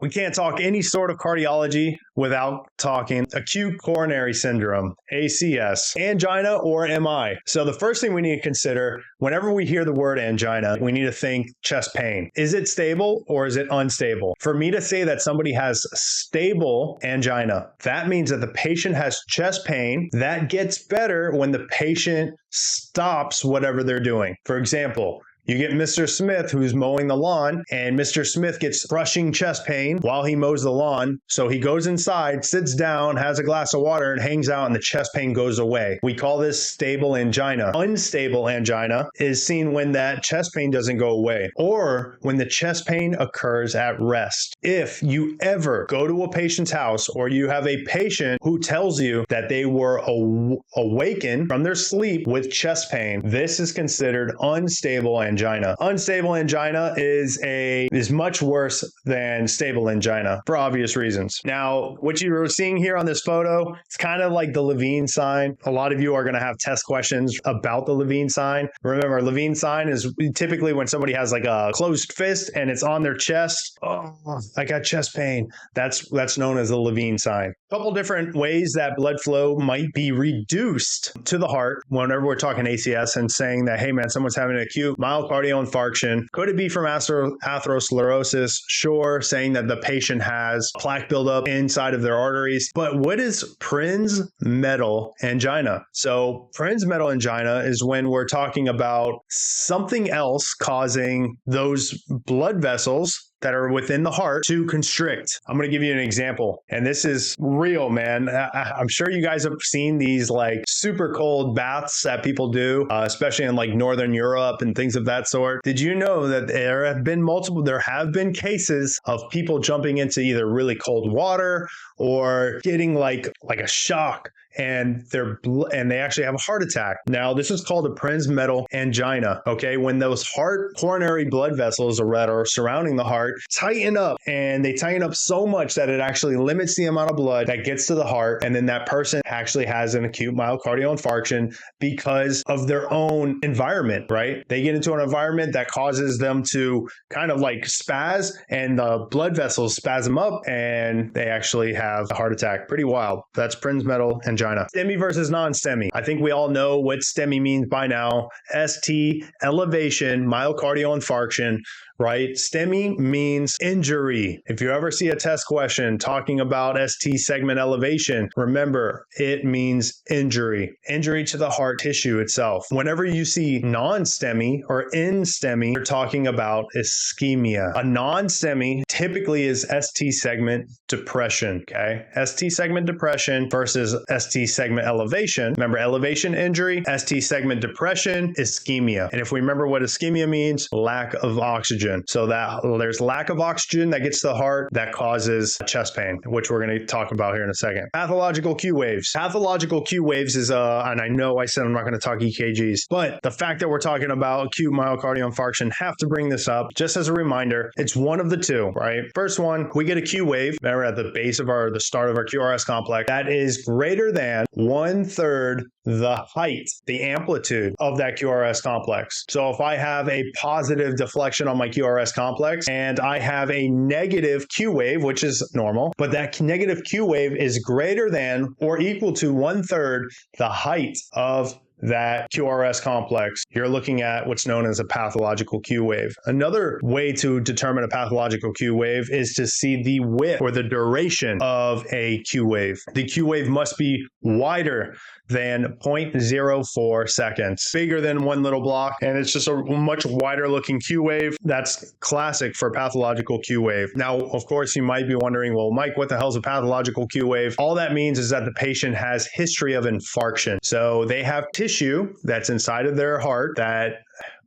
We can't talk any sort of cardiology without talking acute coronary syndrome, ACS, angina, or MI. So the first thing we need to consider whenever we hear the word angina, we need to think chest pain. Is it stable or is it unstable? For me to say that somebody has stable angina, that means that the patient has chest pain that gets better when the patient stops whatever they're doing. For example, you get Mr. Smith who's mowing the lawn, and Mr. Smith gets crushing chest pain while he mows the lawn. So he goes inside, sits down, has a glass of water, and hangs out, and the chest pain goes away. We call this stable angina. Unstable angina is seen when that chest pain doesn't go away, or when the chest pain occurs at rest. If you ever go to a patient's house, or you have a patient who tells you that they were awakened from their sleep with chest pain, this is considered unstable angina. Unstable angina is much worse than stable angina for obvious reasons. Now, what you're seeing here on this photo, it's kind of like the Levine sign. A lot of you are going to have test questions about the Levine sign. Remember, Levine sign is typically when somebody has like a closed fist and it's on their chest. Oh, I got chest pain. That's known as the Levine sign. A couple different ways that blood flow might be reduced to the heart whenever we're talking ACS and saying that, hey man, someone's having an acute myocardial infarction. Could it be from atherosclerosis? Sure, saying that the patient has plaque buildup inside of their arteries. But what is Transmetal angina? So Transmetal angina is when we're talking about something else causing those blood vessels that are within the heart to constrict. I'm going to give you an example, and this is real, man. I'm sure you guys have seen these like super cold baths that people do, especially in like Northern Europe and things of that sort. Did you know that there have been cases of people jumping into either really cold water or getting like a shock, and they actually have a heart attack. Now, this is called a Transmetal angina, okay? When those coronary blood vessels that are surrounding the heart tighten up, and they tighten up so much that it actually limits the amount of blood that gets to the heart, and then that person actually has an acute myocardial infarction because of their own environment, right? They get into an environment that causes them to kind of like spaz, and the blood vessels spasm up, and they actually have a heart attack. Pretty wild. That's Transmetal angina. STEMI versus non-STEMI. I think we all know what STEMI means by now. ST, elevation, myocardial infarction, right? STEMI means injury. If you ever see a test question talking about ST segment elevation, remember, it means injury to the heart tissue itself. Whenever you see non-STEMI or in-STEMI, you're talking about ischemia. A non-STEMI typically is ST segment depression, okay? ST segment depression versus ST segment elevation. Remember, elevation, injury, ST segment depression, ischemia. And if we remember what ischemia means, lack of oxygen. So that there's lack of oxygen that gets to the heart that causes chest pain, which we're going to talk about here in a second. Pathological Q waves. Pathological Q waves is and I know I said I'm not going to talk EKGs, but the fact that we're talking about acute myocardial infarction, have to bring this up just as a reminder. It's one of the two, right? First one, we get a Q wave, remember, at the base of the start of our QRS complex, that is greater than 1/3 the height, the amplitude of that QRS complex. So if I have a positive deflection on my QRS complex and I have a negative Q wave, which is normal, but that negative Q wave is greater than or equal to 1/3 the height of that QRS complex, you're looking at what's known as a pathological Q wave. Another way to determine a pathological Q wave is to see the width or the duration of a Q wave. The Q wave must be wider than 0.04 seconds, bigger than one little block, and it's just a much wider looking Q wave. That's classic for pathological Q wave. Now, of course, you might be wondering, well, Mike, what the hell is a pathological Q wave? All that means is that the patient has history of infarction. So they have tissue that's inside of their heart that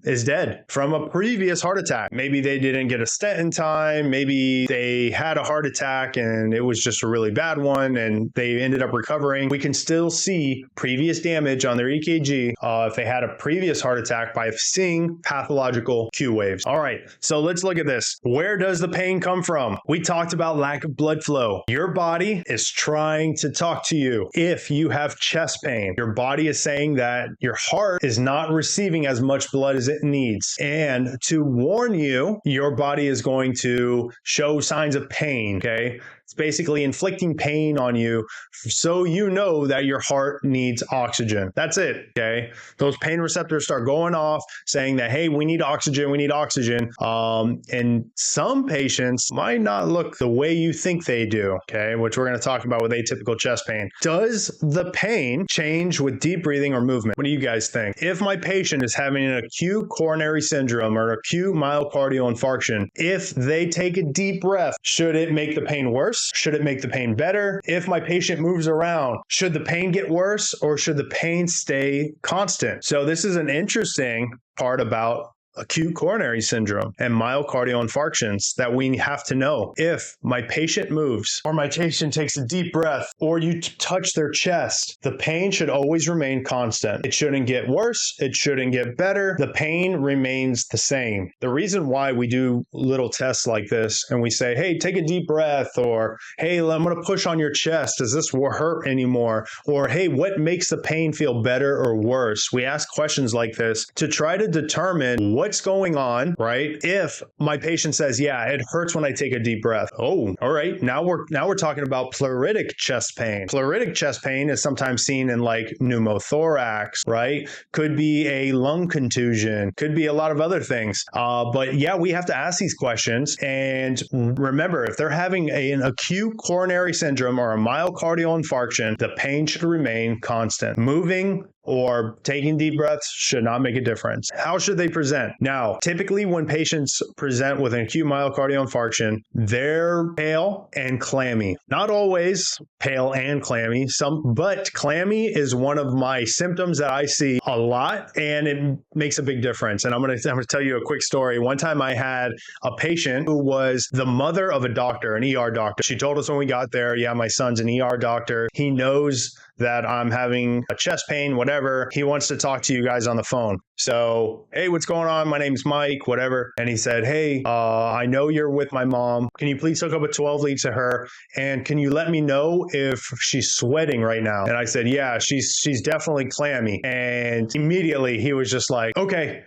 is dead from a previous heart attack. Maybe they didn't get a stent in time. Maybe they had a heart attack and it was just a really bad one and they ended up recovering. We can still see previous damage on their EKG if they had a previous heart attack by seeing pathological Q waves. All right, so let's look at this. Where does the pain come from? We talked about lack of blood flow. Your body is trying to talk to you. If you have chest pain, your body is saying that your heart is not receiving as much blood as it needs. And to warn you, your body is going to show signs of pain, okay? It's basically inflicting pain on you so you know that your heart needs oxygen. That's it, okay? Those pain receptors start going off saying that, hey, we need oxygen, we need oxygen. And some patients might not look the way you think they do, okay? Which we're going to talk about with atypical chest pain. Does the pain change with deep breathing or movement? What do you guys think? If my patient is having an acute coronary syndrome or acute myocardial infarction, if they take a deep breath, should it make the pain worse? Should it make the pain better? If my patient moves around, should the pain get worse or should the pain stay constant? So this is an interesting part about acute coronary syndrome and myocardial infarctions that we have to know. If my patient moves or my patient takes a deep breath or you touch their chest, the pain should always remain constant. It shouldn't get worse. It shouldn't get better. The pain remains the same. The reason why we do little tests like this and we say, hey, take a deep breath, or hey, I'm going to push on your chest. Does this hurt anymore? Or hey, what makes the pain feel better or worse? We ask questions like this to try to determine what's going on, right? If my patient says, yeah, it hurts when I take a deep breath. Oh, all right. Now we're talking about pleuritic chest pain. Pleuritic chest pain is sometimes seen in like pneumothorax, right? Could be a lung contusion, could be a lot of other things. But yeah, we have to ask these questions. And remember, if they're having an acute coronary syndrome or a myocardial infarction, the pain should remain constant. Moving or taking deep breaths should not make a difference. How should they present? Now, typically when patients present with an acute myocardial infarction, they're pale and clammy. Not always pale and clammy, but clammy is one of my symptoms that I see a lot, and it makes a big difference. And I'm going to tell you a quick story. One time I had a patient who was the mother of a doctor, an ER doctor. She told us when we got there, yeah, my son's an ER doctor. He knows that I'm having a chest pain, whatever. He wants to talk to you guys on the phone. So, hey, what's going on? My name's Mike, whatever. And he said, hey, I know you're with my mom. Can you please hook up a 12 lead to her? And can you let me know if she's sweating right now? And I said, yeah, she's definitely clammy. And immediately he was just like, okay.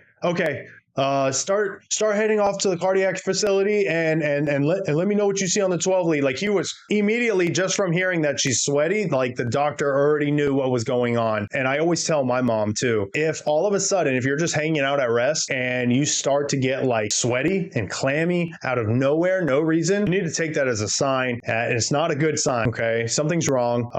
Start heading off to the cardiac facility and let me know what you see on the 12 lead. Like, he was immediately, just from hearing that she's sweaty, like the doctor already knew what was going on. And I always tell my mom too, if all of a sudden, if you're just hanging out at rest and you start to get like sweaty and clammy out of nowhere, no reason, you need to take that as a sign. It's not a good sign. Okay. Something's wrong.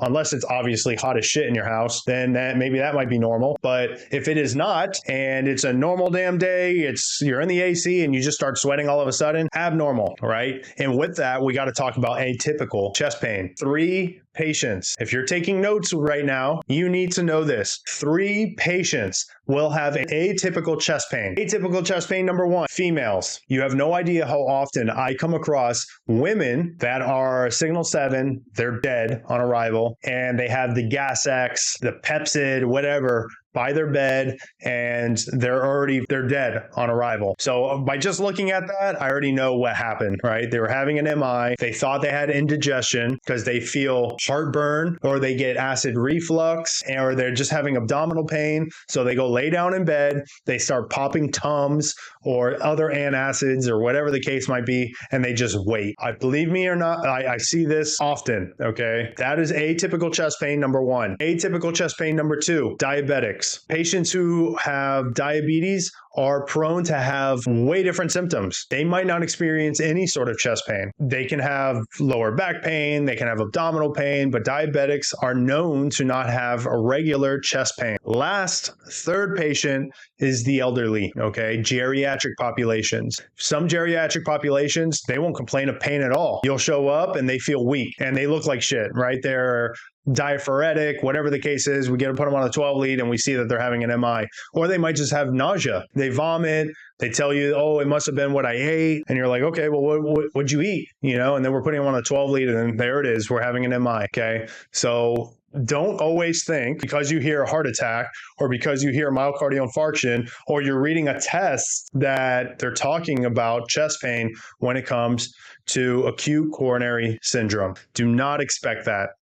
Unless it's obviously hot as shit in your house, then maybe that might be normal. But if it is not, and it's a normal damn day, you're in the AC and you just start sweating all of a sudden, abnormal, right? And with that, we got to talk about atypical chest pain. 3 patients. If you're taking notes right now, you need to know this. 3 patients will have an atypical chest pain. Atypical chest pain number 1, females. You have no idea how often I come across women that are signal 7, they're dead on arrival, and they have the Gas X, the Pepsid, whatever, by their bed, and they're dead on arrival. So by just looking at that, I already know what happened, right? They were having an MI. They thought they had indigestion because they feel heartburn, or they get acid reflux, or they're just having abdominal pain. So they go lay down in bed, they start popping Tums or other antacids or whatever the case might be, and they just wait. Believe me or not, I see this often, okay? That is atypical chest pain number 1. Atypical chest pain number 2, diabetics. Patients who have diabetes are prone to have way different symptoms. They might not experience any sort of chest pain. They can have lower back pain, they can have abdominal pain, but diabetics are known to not have a regular chest pain. Last, 3rd patient is the elderly, okay? Geriatric populations. Some geriatric populations, they won't complain of pain at all. You'll show up and they feel weak and they look like shit, right? They're diaphoretic, whatever the case is. We get to put them on a 12 lead and we see that they're having an MI. Or they might just have nausea. They vomit. They tell you, oh, it must have been what I ate. And you're like, okay, well, what'd you eat? And then we're putting them on a 12 lead and then there it is. We're having an MI. Okay. So don't always think because you hear a heart attack or because you hear myocardial infarction or you're reading a test that they're talking about chest pain when it comes to acute coronary syndrome. Do not expect that.